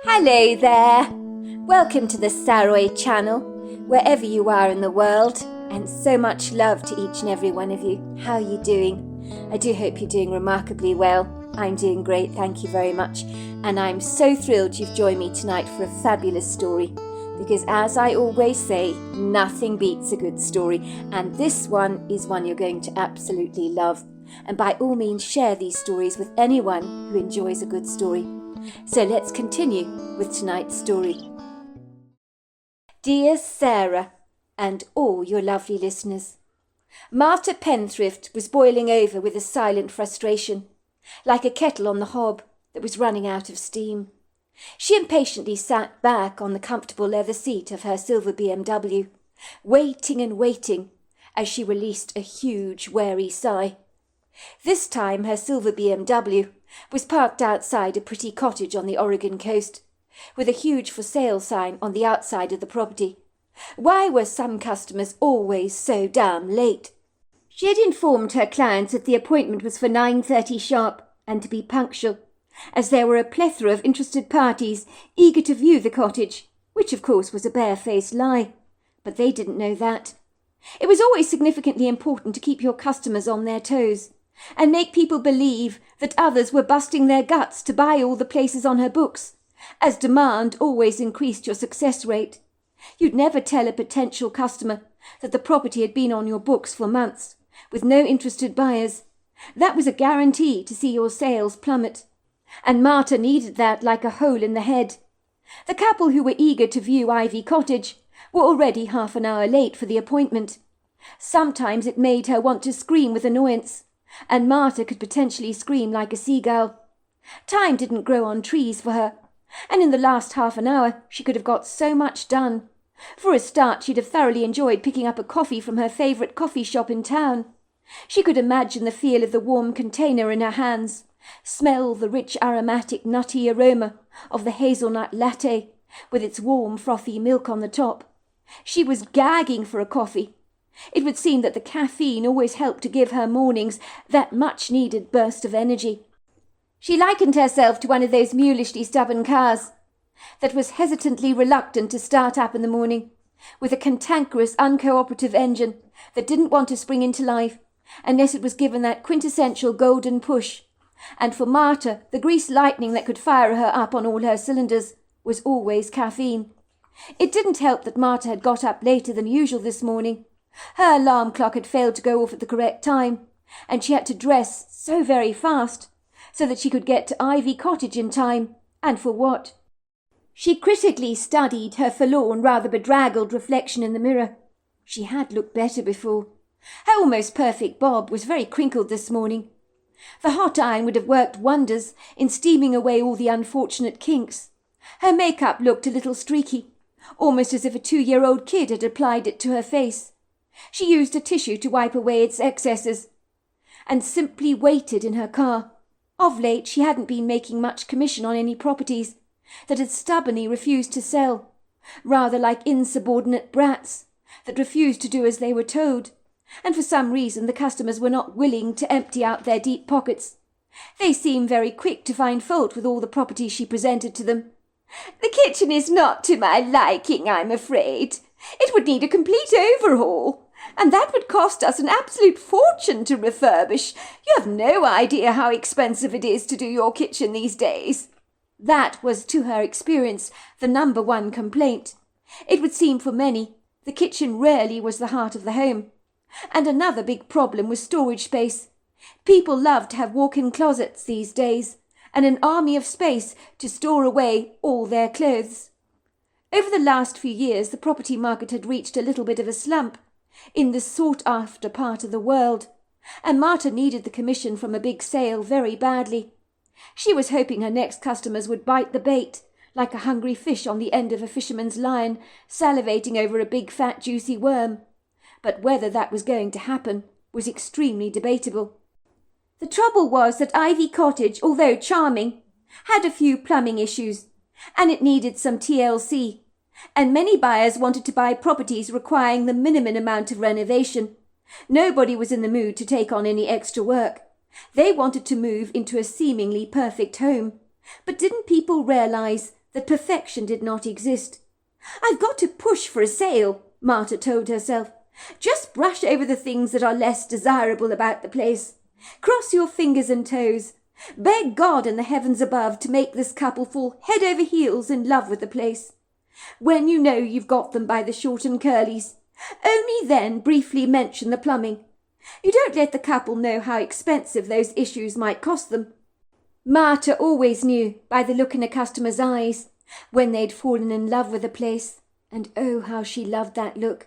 Hello there! Welcome to the Saroy channel, wherever you are in the world, and so much love to each and every one of you. How are you doing? I do hope you're doing remarkably well. I'm doing great, thank you very much, and I'm so thrilled you've joined me tonight for a fabulous story, because as I always say, nothing beats a good story, and this one is one you're going to absolutely love. And by all means, share these stories with anyone who enjoys a good story. So let's continue with tonight's story. Dear Sarah, and all your lovely listeners, Marta Prt1of5 was boiling over with a silent frustration, like a kettle on the hob that was running out of steam. She impatiently sat back on the comfortable leather seat of her silver BMW, waiting and waiting as she released a huge, wary sigh. This time her silver BMW was parked outside a pretty cottage on the Oregon coast, with a huge for sale sign on the outside of the property. Why were some customers always so damn late? She had informed her clients that the appointment was for 9:30 sharp, and to be punctual, as there were a plethora of interested parties eager to view the cottage, which of course was a barefaced lie. But they didn't know that. It was always significantly important to keep your customers on their toes, and make people believe that others were busting their guts to buy all the places on her books, as demand always increased your success rate. You'd never tell a potential customer that the property had been on your books for months, with no interested buyers. That was a guarantee to see your sales plummet, and Marta needed that like a hole in the head. The couple who were eager to view Ivy Cottage were already half an hour late for the appointment. Sometimes it made her want to scream with annoyance, and Marta could potentially scream like a seagull. Time didn't grow on trees for her, and in the last half an hour she could have got so much done. For a start, she'd have thoroughly enjoyed picking up a coffee from her favourite coffee shop in town. She could imagine the feel of the warm container in her hands, smell the rich aromatic nutty aroma of the hazelnut latte with its warm frothy milk on the top. She was gagging for a coffee. It would seem that the caffeine always helped to give her mornings that much-needed burst of energy. She likened herself to one of those mulishly stubborn cars that was hesitantly reluctant to start up in the morning, with a cantankerous, uncooperative engine that didn't want to spring into life unless it was given that quintessential golden push. And for Marta, the greased lightning that could fire her up on all her cylinders was always caffeine. It didn't help that Marta had got up later than usual this morning. Her alarm clock had failed to go off at the correct time, and she had to dress so very fast so that she could get to Ivy Cottage in time. And for what? She critically studied her forlorn, rather bedraggled reflection in the mirror. She had looked better before. Her almost perfect bob was very crinkled this morning. The hot iron would have worked wonders in steaming away all the unfortunate kinks. Her makeup looked a little streaky, almost as if a 2-year-old kid had applied it to her face. She used a tissue to wipe away its excesses, and simply waited in her car. Of late she hadn't been making much commission on any properties that had stubbornly refused to sell, rather like insubordinate brats that refused to do as they were told, and for some reason the customers were not willing to empty out their deep pockets. They seemed very quick to find fault with all the properties she presented to them. "The kitchen is not to my liking, I'm afraid. It would need a complete overhaul, and that would cost us an absolute fortune to refurbish. You have no idea how expensive it is to do your kitchen these days." That was, to her experience, the number one complaint. It would seem for many, the kitchen rarely was the heart of the home. And another big problem was storage space. People love to have walk-in closets these days, and an army of space to store away all their clothes. Over the last few years, the property market had reached a little bit of a slump in this sought-after part of the world, and Marta needed the commission from a big sale very badly. She was hoping her next customers would bite the bait, like a hungry fish on the end of a fisherman's line, salivating over a big, fat, juicy worm. But whether that was going to happen was extremely debatable. The trouble was that Ivy Cottage, although charming, had a few plumbing issues, and it needed some TLC, and many buyers wanted to buy properties requiring the minimum amount of renovation. Nobody was in the mood to take on any extra work. They wanted to move into a seemingly perfect home. But didn't people realize that perfection did not exist. "I've got to push for a sale," Marta told herself. "Just brush over the things that are less desirable about the place. Cross your fingers and toes. Beg God and the heavens above to make this couple fall head over heels in love with the place. When you know you've got them by the short and curlies, only then briefly mention the plumbing. You don't let the couple know how expensive those issues might cost them." Marta always knew by the look in a customer's eyes when they'd fallen in love with a place, and oh, how she loved that look.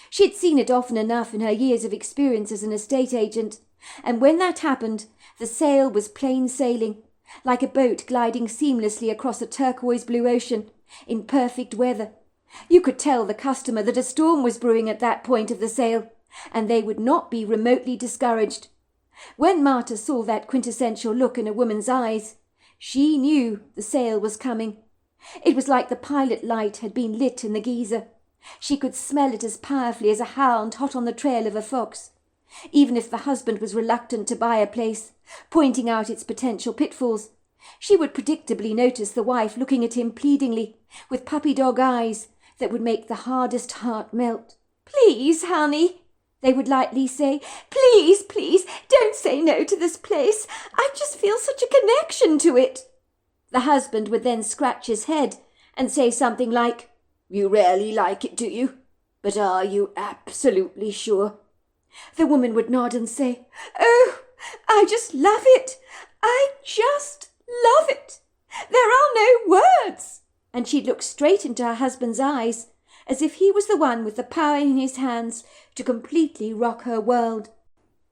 She'd seen it often enough in her years of experience as an estate agent, and when that happened, the sale was plain sailing, like a boat gliding seamlessly across a turquoise blue ocean in perfect weather. You could tell the customer that a storm was brewing at that point of the sale, and they would not be remotely discouraged. When Marta saw that quintessential look in a woman's eyes, she knew the sale was coming. It was like the pilot light had been lit in the geyser. She could smell it as powerfully as a hound hot on the trail of a fox. Even if the husband was reluctant to buy a place, pointing out its potential pitfalls, she would predictably notice the wife looking at him pleadingly, with puppy-dog eyes that would make the hardest heart melt. "Please, honey," they would lightly say, "please, please, don't say no to this place. I just feel such a connection to it." The husband would then scratch his head and say something like, "You really like it, do you? But are you absolutely sure?" The woman would nod and say, "Oh, I just love it. I just love it. There are no words." And she'd look straight into her husband's eyes, as if he was the one with the power in his hands to completely rock her world.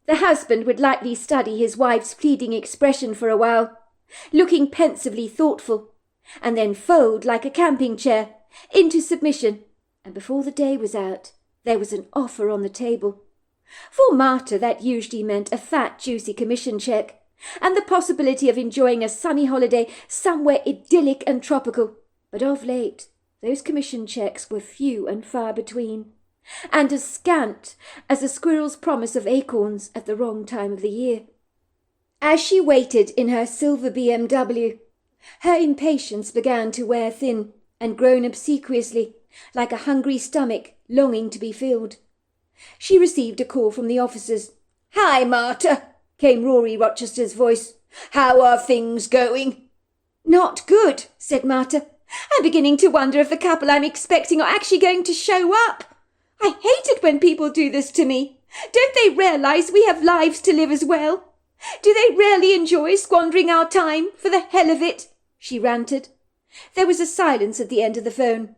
The husband would lightly study his wife's pleading expression for a while, looking pensively thoughtful, and then fold like a camping chair into submission, and before the day was out, there was an offer on the table. For Marta, that usually meant a fat, juicy commission cheque, and the possibility of enjoying a sunny holiday somewhere idyllic and tropical. But of late, those commission cheques were few and far between, and as scant as a squirrel's promise of acorns at the wrong time of the year. As she waited in her silver BMW, her impatience began to wear thin and groan obsequiously, like a hungry stomach longing to be filled. She received a call from the officers. "Hi, Marta," came Rory Rochester's voice. "How are things going?" "Not good," said Marta. "I'm beginning to wonder if the couple I'm expecting are actually going to show up. I hate it when people do this to me. Don't they realise we have lives to live as well? Do they really enjoy squandering our time for the hell of it?" she ranted. There was a silence at the end of the phone.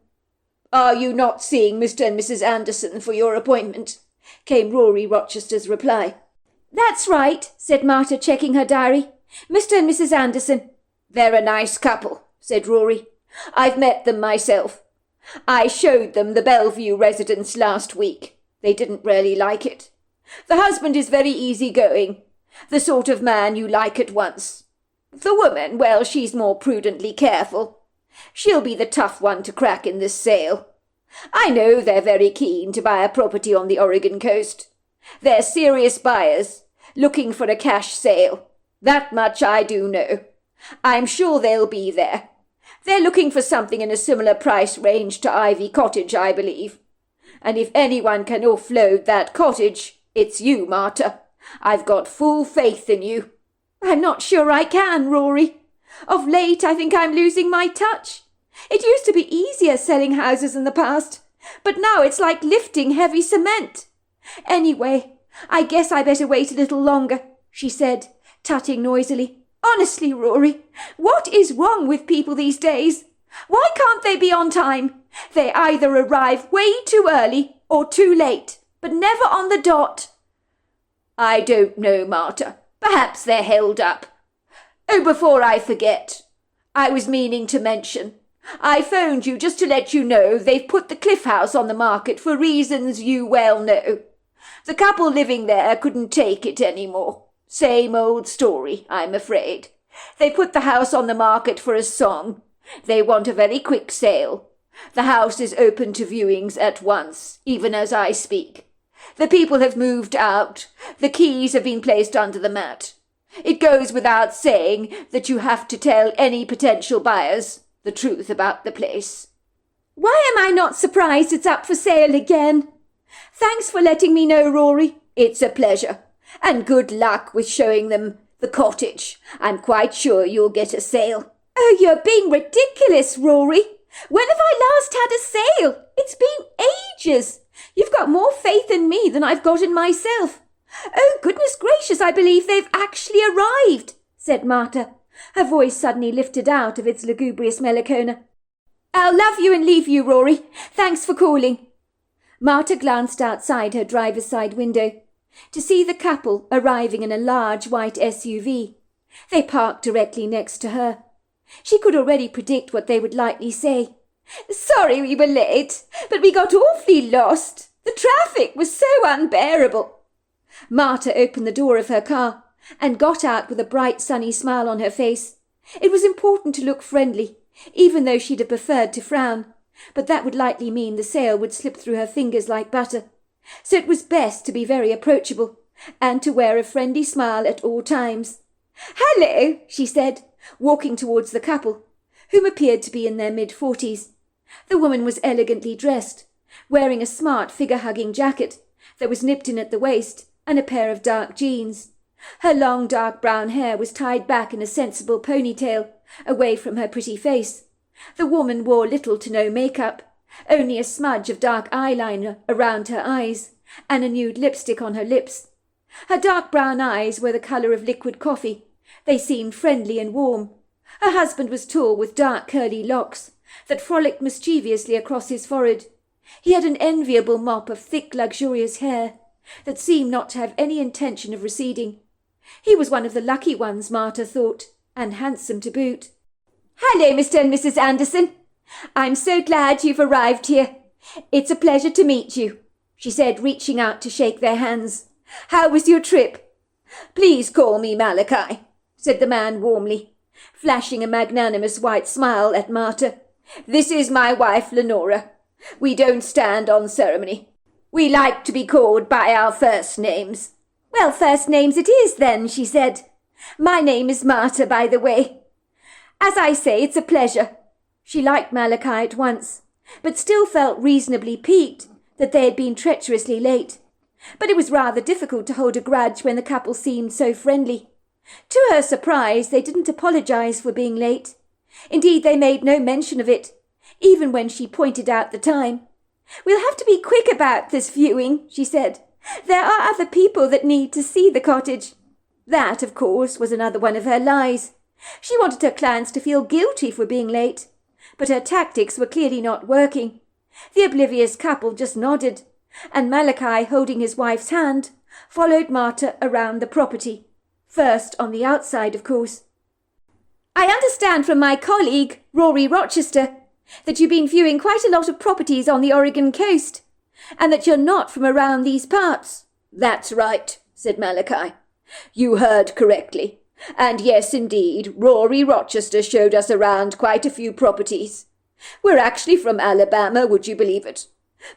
"Are you not seeing Mr. and Mrs. Anderson for your appointment?" came Rory Rochester's reply. "That's right," said Marta, checking her diary. "Mr. and Mrs. Anderson." "They're a nice couple," said Rory. "I've met them myself. I showed them the Bellevue residence last week. They didn't really like it. The husband is very easygoing, the sort of man you like at once. The woman, well, she's more prudently careful. She'll be the tough one to crack in this sale. I know they're very keen to buy a property on the Oregon coast. They're serious buyers, looking for a cash sale. That much I do know. I'm sure they'll be there. They're looking for something in a similar price range to Ivy Cottage, I believe. And if anyone can offload that cottage, it's you, Marta. I've got full faith in you." "I'm not sure I can, Rory. Of late, I think I'm losing my touch. It used to be easier selling houses in the past, but now it's like lifting heavy cement. Anyway, I guess I better wait a little longer," she said, tutting noisily. "Honestly, Rory, what is wrong with people these days? Why can't they be on time? They either arrive way too early or too late, but never on the dot." "I don't know, Marta. Perhaps they're held up. Oh, before I forget, I was meaning to mention, I phoned you just to let you know they've put the Cliff House on the market for reasons you well know. The couple living there couldn't take it any more. Same old story, I'm afraid. They put the house on the market for a song. They want a very quick sale. The house is open to viewings at once, even as I speak. The people have moved out. The keys have been placed under the mat. It goes without saying that you have to tell any potential buyers the truth about the place. Why am I not surprised it's up for sale again? Thanks for letting me know, Rory. It's a pleasure, and good luck with showing them the cottage. I'm quite sure you'll get a sale. Oh, you're being ridiculous, Rory. When have I last had a sale? It's been ages. You've got more faith in me than I've got in myself. Oh, goodness gracious, I believe they've actually arrived, said Marta, her voice suddenly lifted out of its lugubrious mellicona. I'll love you and leave you, Rory. Thanks for calling. Marta glanced outside her driver's side window to see the couple arriving in a large white SUV. They parked directly next to her. She could already predict what they would likely say. Sorry we were late, but we got awfully lost. The traffic was so unbearable. Marta opened the door of her car and got out with a bright sunny smile on her face. It was important to look friendly, even though she'd have preferred to frown, but that would likely mean the sale would slip through her fingers like butter. So it was best to be very approachable and to wear a friendly smile at all times. Hello, she said, walking towards the couple, whom appeared to be in their mid-40s. The woman was elegantly dressed, wearing a smart figure-hugging jacket that was nipped in at the waist and a pair of dark jeans. Her long dark brown hair was tied back in a sensible ponytail, away from her pretty face. The woman wore little to no makeup, only a smudge of dark eyeliner around her eyes and a nude lipstick on her lips. Her dark brown eyes were the colour of liquid coffee. They seemed friendly and warm. Her husband was tall, with dark curly locks that frolicked mischievously across his forehead. He had an enviable mop of thick, luxurious hair that seemed not to have any intention of receding. He was one of the lucky ones, Marta thought, and handsome to boot. Hello, Mr. and Mrs. Anderson. I'm so glad you've arrived here. It's a pleasure to meet you, she said, reaching out to shake their hands. How was your trip? Please call me Malachi, said the man warmly, flashing a magnanimous white smile at Marta. This is my wife, Lenora. We don't stand on ceremony. We like to be called by our first names. Well, first names it is then, she said. My name is Marta, by the way. As I say, it's a pleasure. She liked Malachi at once, but still felt reasonably piqued that they had been treacherously late. But it was rather difficult to hold a grudge when the couple seemed so friendly. To her surprise, they didn't apologize for being late. Indeed, they made no mention of it, even when she pointed out the time. We'll have to be quick about this viewing, she said. There are other people that need to see the cottage. That, of course, was another one of her lies. She wanted her clients to feel guilty for being late, but her tactics were clearly not working. The oblivious couple just nodded, and Malachi, holding his wife's hand, followed Marta around the property. First on the outside, of course. I understand from my colleague, Rory Rochester, that you've been viewing quite a lot of properties on the Oregon coast, and that you're not from around these parts. That's right, said Malachi. You heard correctly. And yes, indeed, Rory Rochester showed us around quite a few properties. We're actually from Alabama, would you believe it?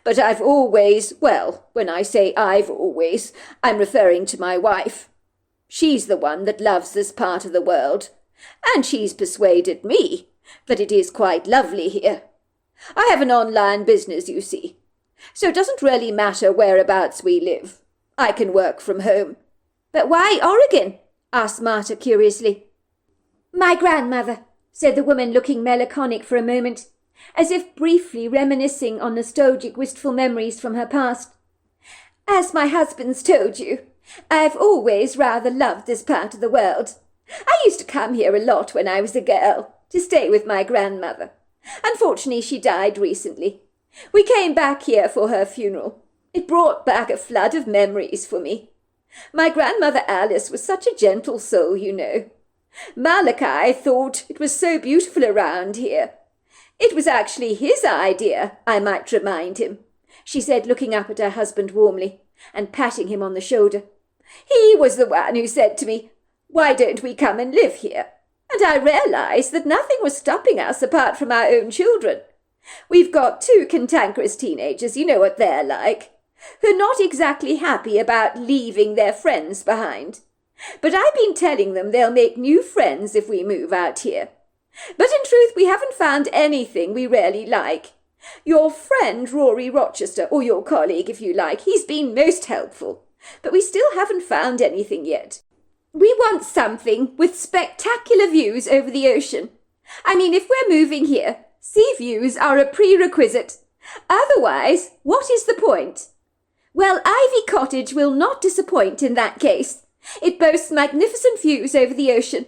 But I've always, well, when I say I've always, I'm referring to my wife. She's the one that loves this part of the world, and she's persuaded me that it is quite lovely here. I have an online business, you see, so it doesn't really matter whereabouts we live. I can work from home. But why Oregon? Asked Marta curiously. My grandmother, said the woman, looking melancholic for a moment, as if briefly reminiscing on nostalgic, wistful memories from her past. As my husband's told you, I've always rather loved this part of the world. I used to come here a lot when I was a girl, to stay with my grandmother. Unfortunately, she died recently. We came back here for her funeral. It brought back a flood of memories for me. My grandmother Alice was such a gentle soul, you know. Malachi thought it was so beautiful around here. It was actually his idea, I might remind him, she said, looking up at her husband warmly and patting him on the shoulder. He was the one who said to me, "Why don't we come and live here?" And I realized that nothing was stopping us apart from our own children. We've got 2 cantankerous teenagers, you know what they're like, who're not exactly happy about leaving their friends behind. But I've been telling them they'll make new friends if we move out here. But in truth, we haven't found anything we really like. Your friend Rory Rochester, or your colleague if you like, he's been most helpful. But we still haven't found anything yet. We want something with spectacular views over the ocean. I mean, if we're moving here, sea views are a prerequisite. Otherwise, what is the point? Well, Ivy Cottage will not disappoint in that case. It boasts magnificent views over the ocean,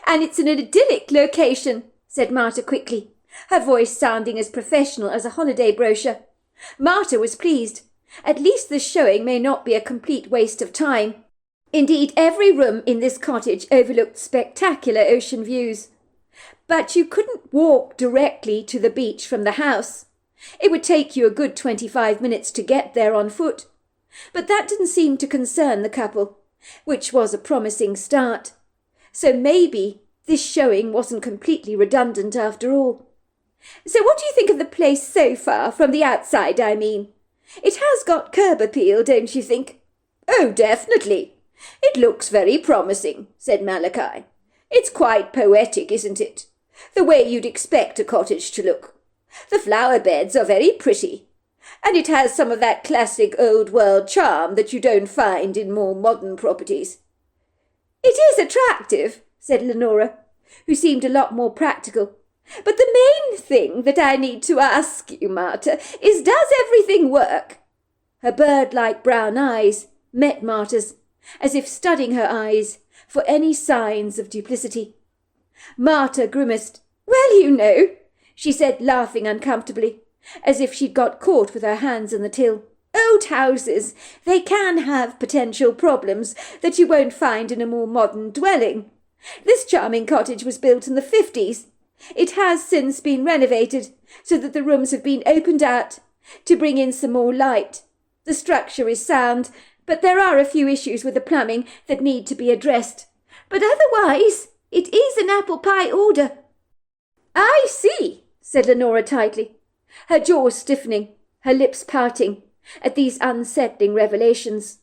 and it's an idyllic location, said Marta quickly, her voice sounding as professional as a holiday brochure. Marta was pleased. At least this showing may not be a complete waste of time. Indeed, every room in this cottage overlooked spectacular ocean views. But you couldn't walk directly to the beach from the house. It would take you a good 25 minutes to get there on foot. But that didn't seem to concern the couple, which was a promising start. So maybe this showing wasn't completely redundant after all. So what do you think of the place so far, from the outside, I mean? It has got curb appeal, don't you think? Oh, definitely. It looks very promising, said Malachi. It's quite poetic, isn't it? The way you'd expect a cottage to look. The flower beds are very pretty, and it has some of that classic old-world charm that you don't find in more modern properties. It is attractive, said Lenora, who seemed a lot more practical. But the main thing that I need to ask you, Marta, is does everything work? Her bird-like brown eyes met Marta's, as if studying her eyes for any signs of duplicity. Marta grimaced. Well, you know, she said, laughing uncomfortably, as if she'd got caught with her hands in the till. Old houses, they can have potential problems that you won't find in a more modern dwelling. This charming cottage was built in the 50s. It has since been renovated so that the rooms have been opened out to bring in some more light. The structure is sound, but there are a few issues with the plumbing that need to be addressed. But otherwise, it is an apple pie order. I see, said Lenora tightly, her jaw stiffening, her lips parting at these unsettling revelations.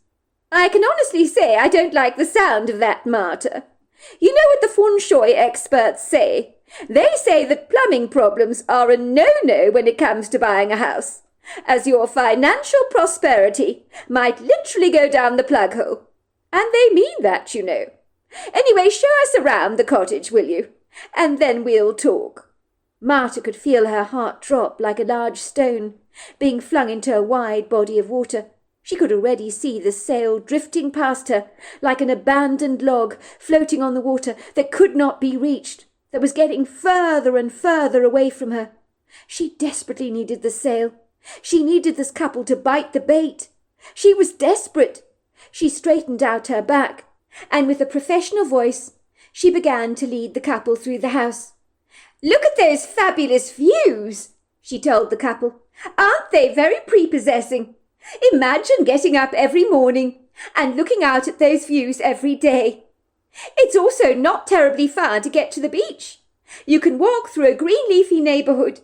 I can honestly say I don't like the sound of that, Marta. You know what the feng shui experts say? They say that plumbing problems are a no-no when it comes to buying a house, as your financial prosperity might literally go down the plug hole. And they mean that, you know. Anyway, show us around the cottage, will you? And then we'll talk. Marta could feel her heart drop like a large stone being flung into a wide body of water. She could already see the sail drifting past her like an abandoned log floating on the water that could not be reached, that was getting further and further away from her. She desperately needed the sail. She needed this couple to bite the bait. She was desperate. She straightened out her back, and with a professional voice, she began to lead the couple through the house. Look at those fabulous views, she told the couple. Aren't they very prepossessing? Imagine getting up every morning and looking out at those views every day. It's also not terribly far to get to the beach. You can walk through a green leafy neighbourhood,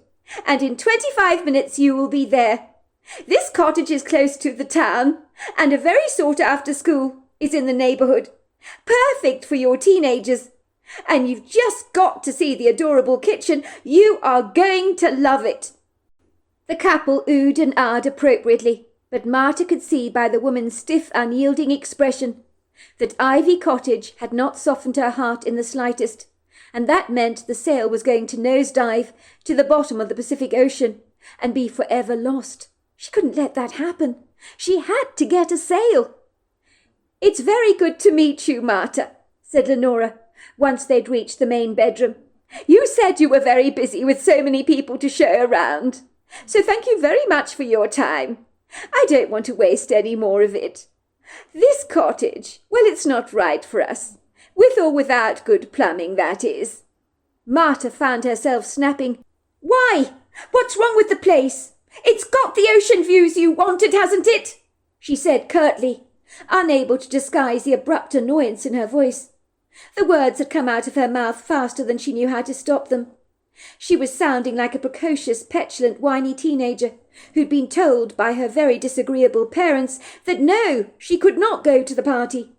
and in 25 minutes you will be there. This cottage is close to the town, and a very sought-after school is in the neighbourhood. Perfect for your teenagers. And you've just got to see the adorable kitchen. You are going to love it. The couple oohed and ahed appropriately, but Marta could see by the woman's stiff, unyielding expression that Ivy Cottage had not softened her heart in the slightest, and that meant the sail was going to nosedive to the bottom of the Pacific Ocean and be forever lost. She couldn't let that happen. She had to get a sail. It's very good to meet you, Marta, said Lenora, once they'd reached the main bedroom. You said you were very busy with so many people to show around, so thank you very much for your time. I don't want to waste any more of it. This cottage, well, it's not right for us. With or without good plumbing, that is. Marta found herself snapping. Why? What's wrong with the place? It's got the ocean views you wanted, hasn't it? She said curtly, unable to disguise the abrupt annoyance in her voice. The words had come out of her mouth faster than she knew how to stop them. She was sounding like a precocious, petulant, whiny teenager who'd been told by her very disagreeable parents that no, she could not go to the party.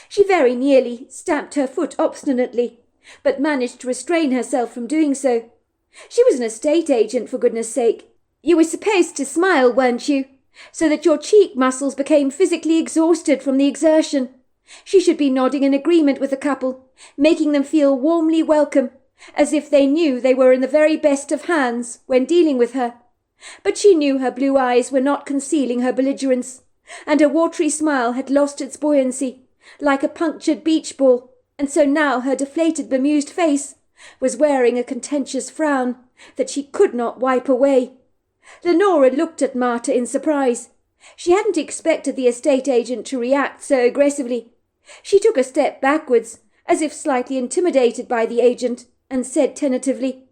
She very nearly stamped her foot obstinately but managed to restrain herself from doing so. She was an estate agent, for goodness sake. You were supposed to smile, weren't you? So that your cheek muscles became physically exhausted from the exertion. She should be nodding in agreement with the couple, making them feel warmly welcome, as if they knew they were in the very best of hands when dealing with her. But she knew her blue eyes were not concealing her belligerence, and her watery smile had lost its buoyancy, like a punctured beach ball, and so now her deflated, bemused face was wearing a contentious frown that she could not wipe away. Leonora looked at Marta in surprise. She hadn't expected the estate agent to react so aggressively. She took a step backwards, as if slightly intimidated by the agent, and said tentatively,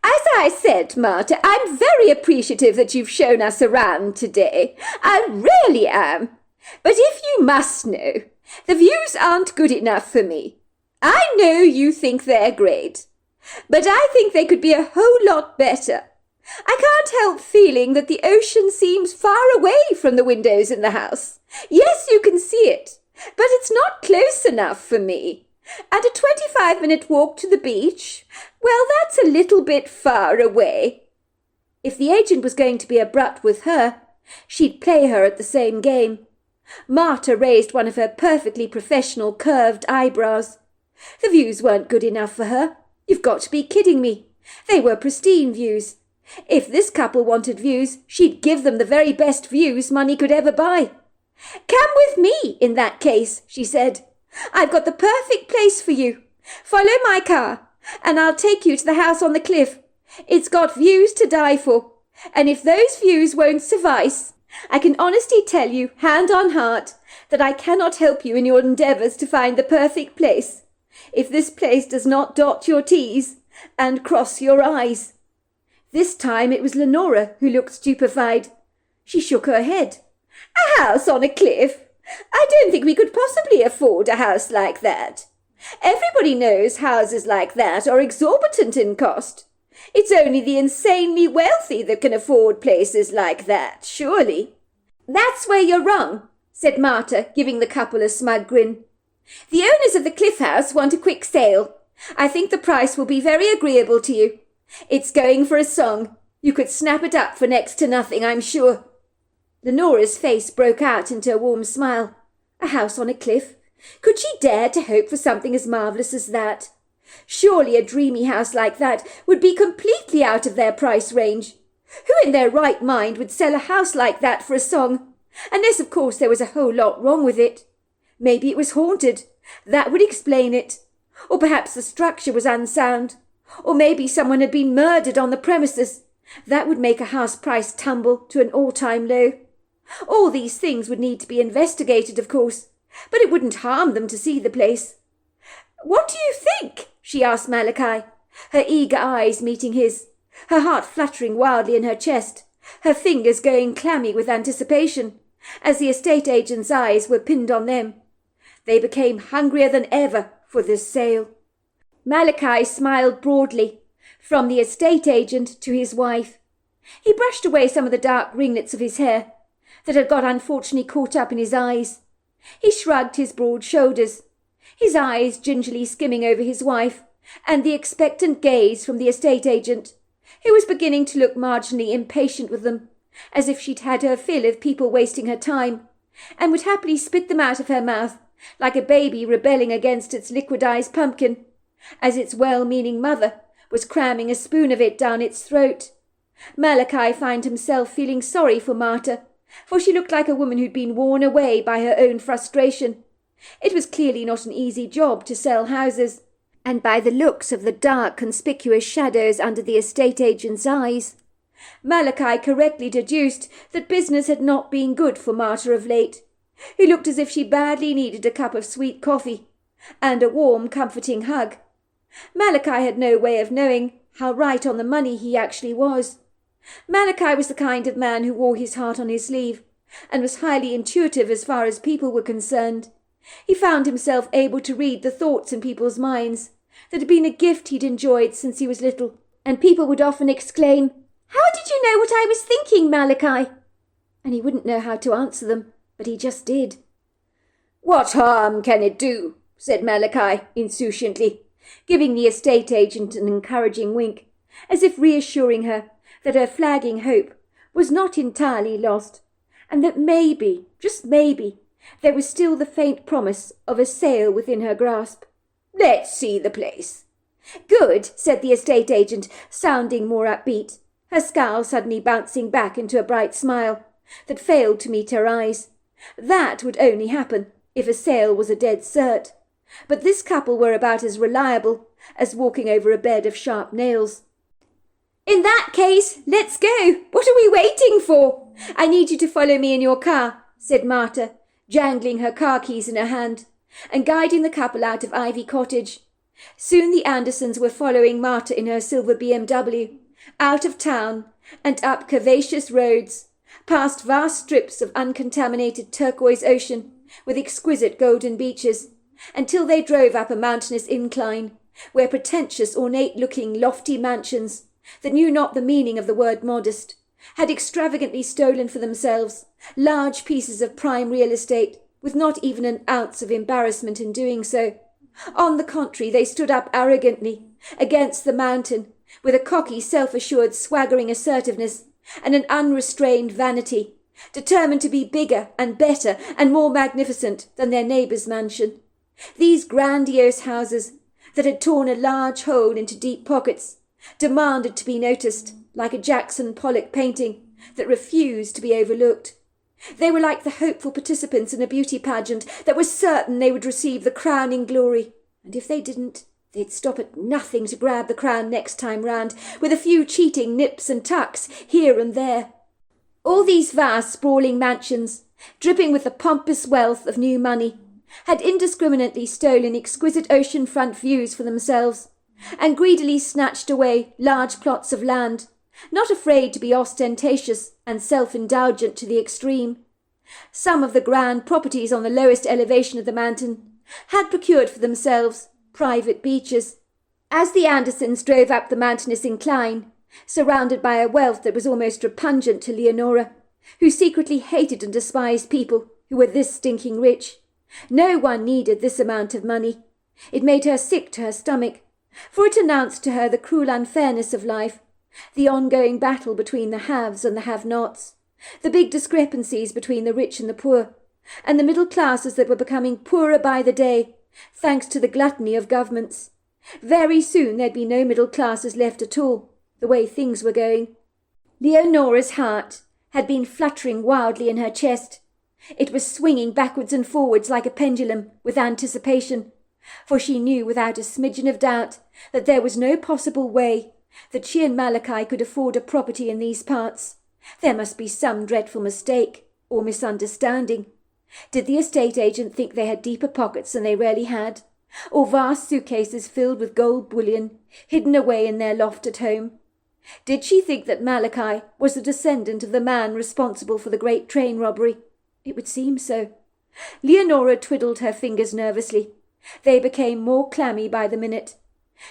"As I said, Marta, I'm very appreciative that you've shown us around today. I really am. But if you must know, the views aren't good enough for me. I know you think they're great, but I think they could be a whole lot better. I can't help feeling that the ocean seems far away from the windows in the house. Yes, you can see it, but it's not close enough for me. And a 25-minute walk to the beach, well, that's a little bit far away." If the agent was going to be abrupt with her, she'd play her at the same game. Marta raised one of her perfectly professional curved eyebrows. The views weren't good enough for her. You've got to be kidding me. They were pristine views. If this couple wanted views, she'd give them the very best views money could ever buy. "Come with me, in that case," she said. "I've got the perfect place for you. Follow my car, and I'll take you to the house on the cliff. It's got views to die for, and if those views won't suffice, I can honestly tell you, hand on heart, that I cannot help you in your endeavours to find the perfect place, if this place does not dot your T's and cross your I's." This time it was Leonora who looked stupefied. She shook her head. "A house on a cliff? I don't think we could possibly afford a house like that. Everybody knows houses like that are exorbitant in cost. It's only the insanely wealthy that can afford places like that, surely." "That's where you're wrong," said Marta, giving the couple a smug grin. "The owners of the cliff house want a quick sale. I think the price will be very agreeable to you. It's going for a song. You could snap it up for next to nothing, I'm sure." Leonora's face broke out into a warm smile. A house on a cliff? Could she dare to hope for something as marvellous as that? Surely a dreamy house like that would be completely out of their price range. Who in their right mind would sell a house like that for a song? Unless, of course, there was a whole lot wrong with it. Maybe it was haunted. That would explain it. Or perhaps the structure was unsound. Or maybe someone had been murdered on the premises. That would make a house price tumble to an all-time low. All these things would need to be investigated, of course, but it wouldn't harm them to see the place. "What do you think?" she asked Malachi, her eager eyes meeting his, her heart fluttering wildly in her chest, her fingers going clammy with anticipation, as the estate agent's eyes were pinned on them. They became hungrier than ever for this sale. Malachi smiled broadly, from the estate agent to his wife. He brushed away some of the dark ringlets of his hair that had got unfortunately caught up in his eyes. He shrugged his broad shoulders, his eyes gingerly skimming over his wife and the expectant gaze from the estate agent, who was beginning to look marginally impatient with them, as if she'd had her fill of people wasting her time, and would happily spit them out of her mouth like a baby rebelling against its liquidized pumpkin, as its well-meaning mother was cramming a spoon of it down its throat. Malachi found himself feeling sorry for Marta, for she looked like a woman who'd been worn away by her own frustration. It was clearly not an easy job to sell houses, and by the looks of the dark, conspicuous shadows under the estate agent's eyes, Malachi correctly deduced that business had not been good for Marta of late, who looked as if she badly needed a cup of sweet coffee and a warm, comforting hug. Malachi had no way of knowing how right on the money he actually was. Malachi was the kind of man who wore his heart on his sleeve, and was highly intuitive as far as people were concerned. He found himself able to read the thoughts in people's minds that had been a gift he'd enjoyed since he was little, and people would often exclaim, "How did you know what I was thinking, Malachi?" And he wouldn't know how to answer them, but he just did. "What harm can it do?" said Malachi insouciantly. giving the estate agent an encouraging wink, as if reassuring her that her flagging hope was not entirely lost, and that maybe, just maybe, there was still the faint promise of a sale within her grasp. "Let's see the place." "Good," said the estate agent, sounding more upbeat, her scowl suddenly bouncing back into a bright smile that failed to meet her eyes. That would only happen if a sale was a dead cert. But this couple were about as reliable as walking over a bed of sharp nails. "In that case, let's go. What are we waiting for? I need you to follow me in your car," said Marta, jangling her car keys in her hand and guiding the couple out of Ivy Cottage. Soon the Andersons were following Marta in her silver BMW, out of town and up curvaceous roads, past vast strips of uncontaminated turquoise ocean with exquisite golden beaches, until they drove up a mountainous incline, where pretentious, ornate-looking, lofty mansions that knew not the meaning of the word modest had extravagantly stolen for themselves large pieces of prime real estate, with not even an ounce of embarrassment in doing so. On the contrary, they stood up arrogantly against the mountain, with a cocky, self-assured, swaggering assertiveness and an unrestrained vanity, determined to be bigger and better and more magnificent than their neighbour's mansion. These grandiose houses, that had torn a large hole into deep pockets, demanded to be noticed, like a Jackson Pollock painting that refused to be overlooked. They were like the hopeful participants in a beauty pageant that was certain they would receive the crowning glory, and if they didn't, they'd stop at nothing to grab the crown next time round, with a few cheating nips and tucks here and there. All these vast, sprawling mansions, dripping with the pompous wealth of new money, had indiscriminately stolen exquisite ocean-front views for themselves, and greedily snatched away large plots of land, not afraid to be ostentatious and self-indulgent to the extreme. Some of the grand properties on the lowest elevation of the mountain had procured for themselves private beaches. As the Andersons drove up the mountainous incline, surrounded by a wealth that was almost repugnant to Leonora, who secretly hated and despised people who were this stinking rich, no one needed this amount of money. It made her sick to her stomach, for it announced to her the cruel unfairness of life, the ongoing battle between the haves and the have-nots, the big discrepancies between the rich and the poor, and the middle classes that were becoming poorer by the day, thanks to the gluttony of governments. Very soon there'd be no middle classes left at all, the way things were going. Leonora's heart had been fluttering wildly in her chest. It was swinging backwards and forwards like a pendulum with anticipation, for she knew without a smidgen of doubt that there was no possible way that she and Malachi could afford a property in these parts. There must be some dreadful mistake or misunderstanding. Did the estate agent think they had deeper pockets than they really had, or vast suitcases filled with gold bullion hidden away in their loft at home? Did she think that Malachi was the descendant of the man responsible for the great train robbery? It would seem so. Leonora twiddled her fingers nervously. They became more clammy by the minute.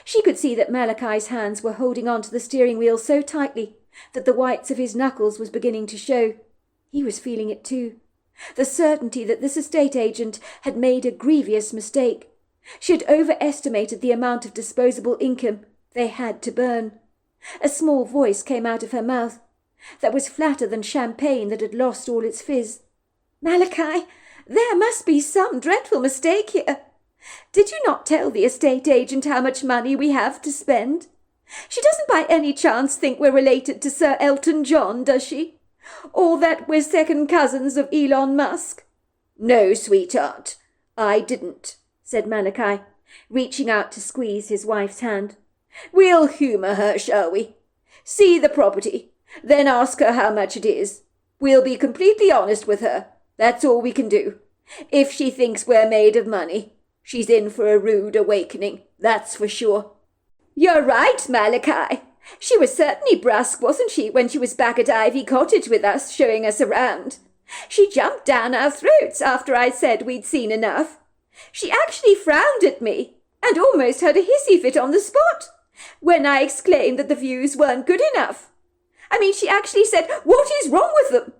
She could see that Malachi's hands were holding on to the steering wheel so tightly that the whites of his knuckles was beginning to show. He was feeling it too. The certainty that this estate agent had made a grievous mistake. She had overestimated the amount of disposable income they had to burn. A small voice came out of her mouth that was flatter than champagne that had lost all its fizz. "Malachi, there must be some dreadful mistake here. Did you not tell the estate agent how much money we have to spend? She doesn't by any chance think we're related to Sir Elton John, does she? Or that we're second cousins of Elon Musk?" "No, sweetheart, I didn't," said Malachi, reaching out to squeeze his wife's hand. "We'll humour her, shall we? See the property, then ask her how much it is. We'll be completely honest with her. That's all we can do. If she thinks we're made of money, she's in for a rude awakening, that's for sure." "You're right, Malachi. She was certainly brusque, wasn't she, when she was back at Ivy Cottage with us, showing us around? She jumped down our throats after I said we'd seen enough. She actually frowned at me, and almost had a hissy fit on the spot, when I exclaimed that the views weren't good enough. I mean, she actually said, 'What is wrong with them?'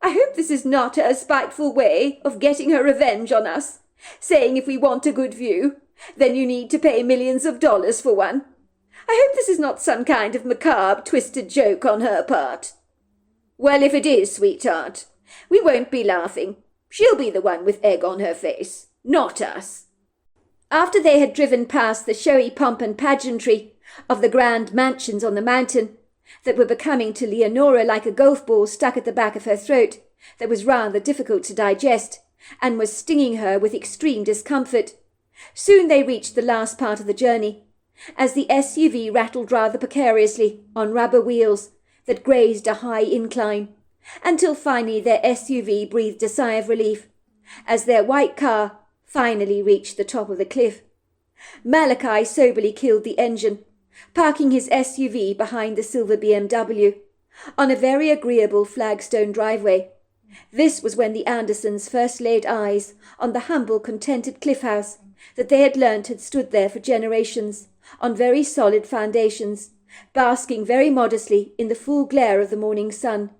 I hope this is not her spiteful way of getting her revenge on us, saying if we want a good view, Then you need to pay millions of dollars for one. I hope this is not some kind of macabre, twisted joke on her part. Well, if it is, sweetheart, we won't be laughing. She'll be the one with egg on her face, not us. After they had driven past the showy pomp and pageantry of the grand mansions on the mountain, that were becoming to Leonora like a golf ball stuck at the back of her throat, that was rather difficult to digest, and was stinging her with extreme discomfort, soon they reached the last part of the journey, as the SUV rattled rather precariously on rubber wheels that grazed a high incline, until finally their SUV breathed a sigh of relief, as their white car finally reached the top of the cliff. Malachi soberly killed the engine, parking his SUV behind the silver BMW, on a very agreeable flagstone driveway. This was when the Andersons first laid eyes on the humble, contented cliff house that they had learnt had stood there for generations, on very solid foundations, basking very modestly in the full glare of the morning sun,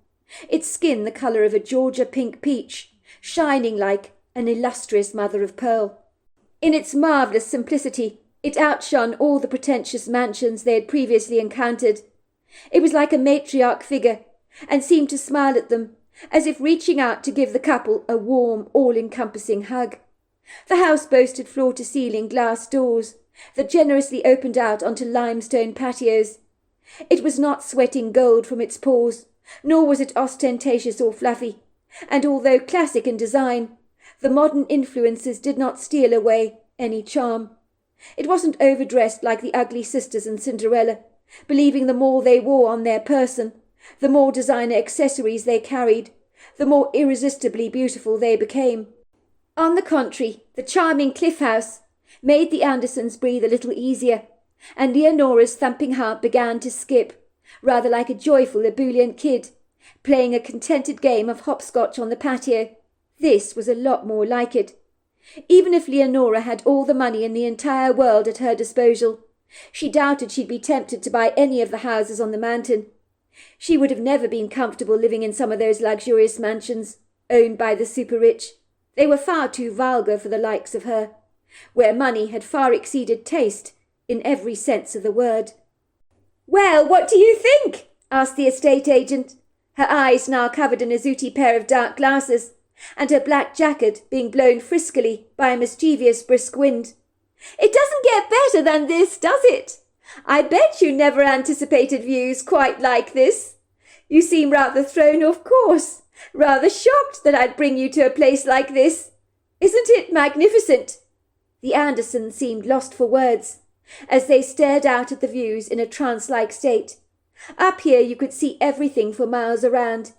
its skin the colour of a Georgia pink peach, shining like an illustrious mother of pearl. In its marvellous simplicity, it outshone all the pretentious mansions they had previously encountered. It was like a matriarch figure, and seemed to smile at them, as if reaching out to give the couple a warm, all-encompassing hug. The house boasted floor-to-ceiling glass doors that generously opened out onto limestone patios. It was not sweating gold from its pores, nor was it ostentatious or fluffy, and although classic in design, the modern influences did not steal away any charm. It wasn't overdressed like the ugly sisters in Cinderella, believing the more they wore on their person, the more designer accessories they carried, the more irresistibly beautiful they became. On the contrary, the charming cliff house made the Andersons breathe a little easier, and Leonora's thumping heart began to skip, rather like a joyful ebullient kid, playing a contented game of hopscotch on the patio. This was a lot more like it. Even if Leonora had all the money in the entire world at her disposal, she doubted she'd be tempted to buy any of the houses on the mountain. She would have never been comfortable living in some of those luxurious mansions, owned by the super-rich. They were far too vulgar for the likes of her, where money had far exceeded taste in every sense of the word. "Well, what do you think?" asked the estate agent, her eyes now covered in a zooty pair of dark glasses, and her black jacket being blown friskily by a mischievous brisk wind. "It doesn't get better than this, does it? I bet you never anticipated views quite like this. You seem rather thrown off course, rather shocked that I'd bring you to a place like this. Isn't it magnificent?" The Andersons seemed lost for words, as they stared out at the views in a trance-like state. Up here you could see everything for miles around.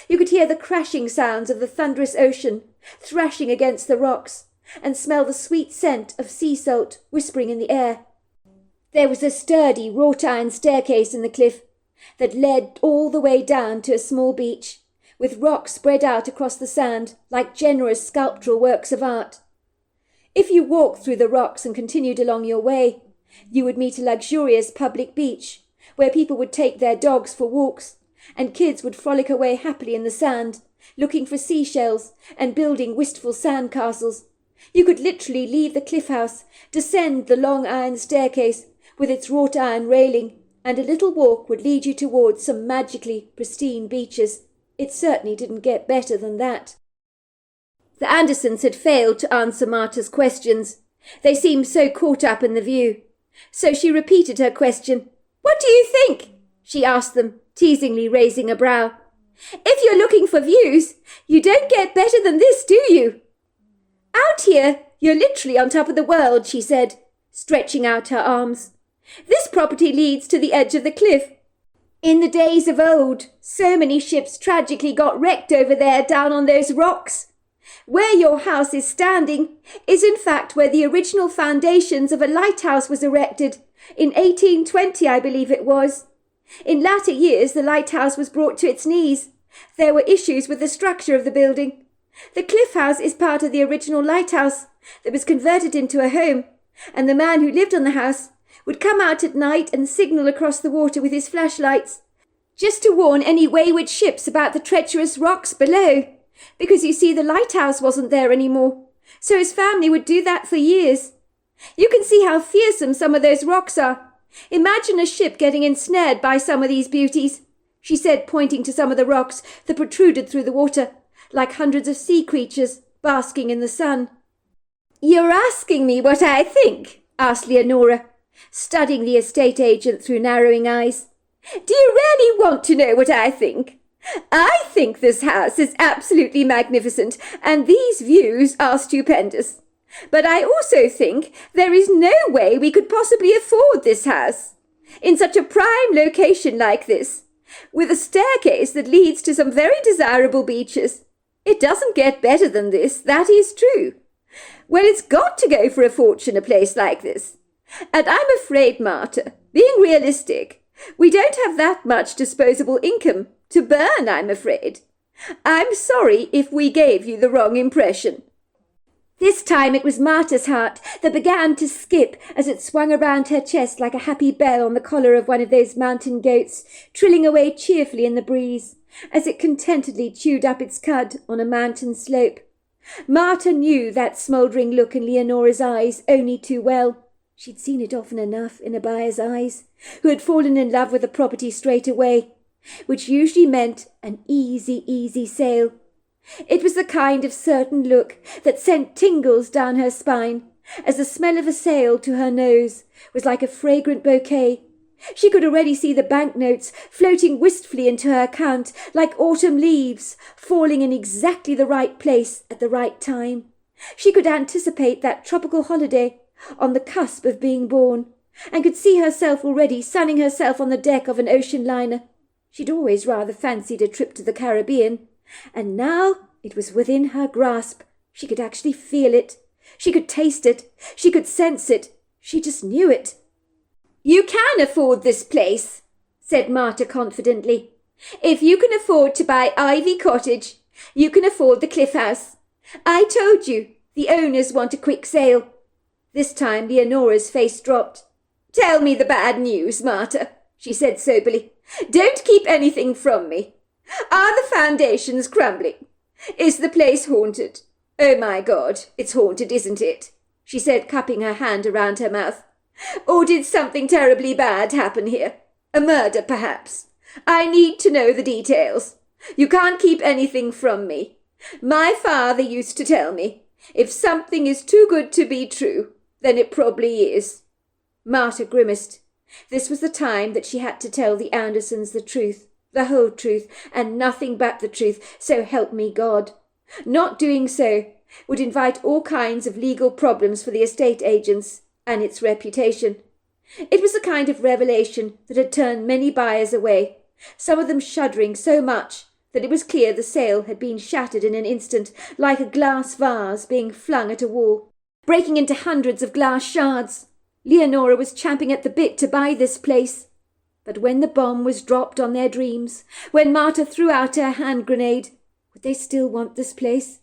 You could hear the crashing sounds of the thunderous ocean thrashing against the rocks, and smell the sweet scent of sea salt whispering in the air. There was a sturdy wrought-iron staircase in the cliff that led all the way down to a small beach, with rocks spread out across the sand like generous sculptural works of art. If you walked through the rocks and continued along your way, you would meet a luxurious public beach, where people would take their dogs for walks, and kids would frolic away happily in the sand, looking for seashells and building wistful sand castles. You could literally leave the cliff house, descend the long iron staircase with its wrought iron railing, and a little walk would lead you towards some magically pristine beaches. It certainly didn't get better than that. The Andersons had failed to answer Marta's questions. They seemed so caught up in the view. So she repeated her question. "What do you think?" she asked them, teasingly raising a brow. "If you're looking for views, you don't get better than this, do you?" "Out here, you're literally on top of the world," she said, stretching out her arms. "This property leads to the edge of the cliff. In the days of old, so many ships tragically got wrecked over there down on those rocks. Where your house is standing is in fact where the original foundations of a lighthouse was erected, in 1820 I believe it was. In latter years the lighthouse was brought to its knees. There were issues with the structure of the building. The cliff house is part of the original lighthouse that was converted into a home, and the man who lived on the house would come out at night and signal across the water with his flashlights, just to warn any wayward ships about the treacherous rocks below, because you see the lighthouse wasn't there anymore, so his family would do that for years. You can see how fearsome some of those rocks are. Imagine a ship getting ensnared by some of these beauties," she said, pointing to some of the rocks that protruded through the water, like hundreds of sea creatures basking in the sun. "You're asking me what I think?" asked Leonora, studying the estate agent through narrowing eyes. "Do you really want to know what I think? I think this house is absolutely magnificent, and these views are stupendous. But I also think there is no way we could possibly afford this house. In such a prime location like this, with a staircase that leads to some very desirable beaches. It doesn't get better than this, that is true. Well, it's got to go for a fortune, a place like this. And I'm afraid, Marta, being realistic, we don't have that much disposable income to burn, I'm afraid. I'm sorry if we gave you the wrong impression." This time it was Marta's heart that began to skip as it swung around her chest like a happy bell on the collar of one of those mountain goats, trilling away cheerfully in the breeze, as it contentedly chewed up its cud on a mountain slope. Marta knew that smouldering look in Leonora's eyes only too well. She'd seen it often enough in a buyer's eyes, who had fallen in love with the property straight away, which usually meant an easy sale. It was the kind of certain look that sent tingles down her spine, as the smell of a sale to her nose was like a fragrant bouquet. She could already see the banknotes floating wistfully into her account like autumn leaves, falling in exactly the right place at the right time. She could anticipate that tropical holiday on the cusp of being born, and could see herself already sunning herself on the deck of an ocean liner. She'd always rather fancied a trip to the Caribbean, and now it was within her grasp. She could actually feel it. She could taste it. She could sense it. She just knew it. "You can afford this place," said Marta confidently. "If you can afford to buy Ivy Cottage, you can afford the Cliff House. I told you, the owners want a quick sale." This time Leonora's face dropped. "Tell me the bad news, Marta," she said soberly. "Don't keep anything from me. Are the foundations crumbling? Is the place haunted? Oh, my God, it's haunted, isn't it?" she said, cupping her hand around her mouth. "Or did something terribly bad happen here? A murder, perhaps? I need to know the details. You can't keep anything from me. My father used to tell me, if something is too good to be true, then it probably is." Marta grimaced. This was the time that she had to tell the Andersons the truth, the whole truth, and nothing but the truth, so help me God. Not doing so would invite all kinds of legal problems for the estate agents and its reputation. It was the kind of revelation that had turned many buyers away, some of them shuddering so much that it was clear the sale had been shattered in an instant, like a glass vase being flung at a wall, breaking into hundreds of glass shards. Leonora was champing at the bit to buy this place. But when the bomb was dropped on their dreams, when Marta threw out her hand grenade, would they still want this place?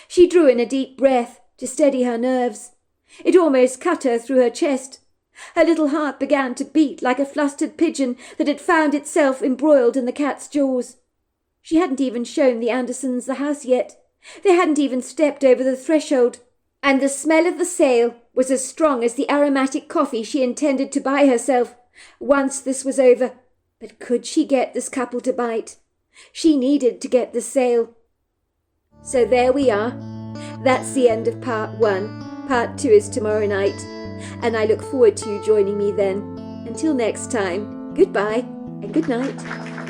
She drew in a deep breath to steady her nerves. It almost cut her through her chest. Her little heart began to beat like a flustered pigeon that had found itself embroiled in the cat's jaws. She hadn't even shown the Andersons the house yet. They hadn't even stepped over the threshold. And the smell of the sale was as strong as the aromatic coffee she intended to buy herself once this was over. But could she get this couple to bite? She needed to get the sale. So there we are. That's the end of part 1. Part 2 is tomorrow night, and I look forward to you joining me then. Until next time, goodbye and good night.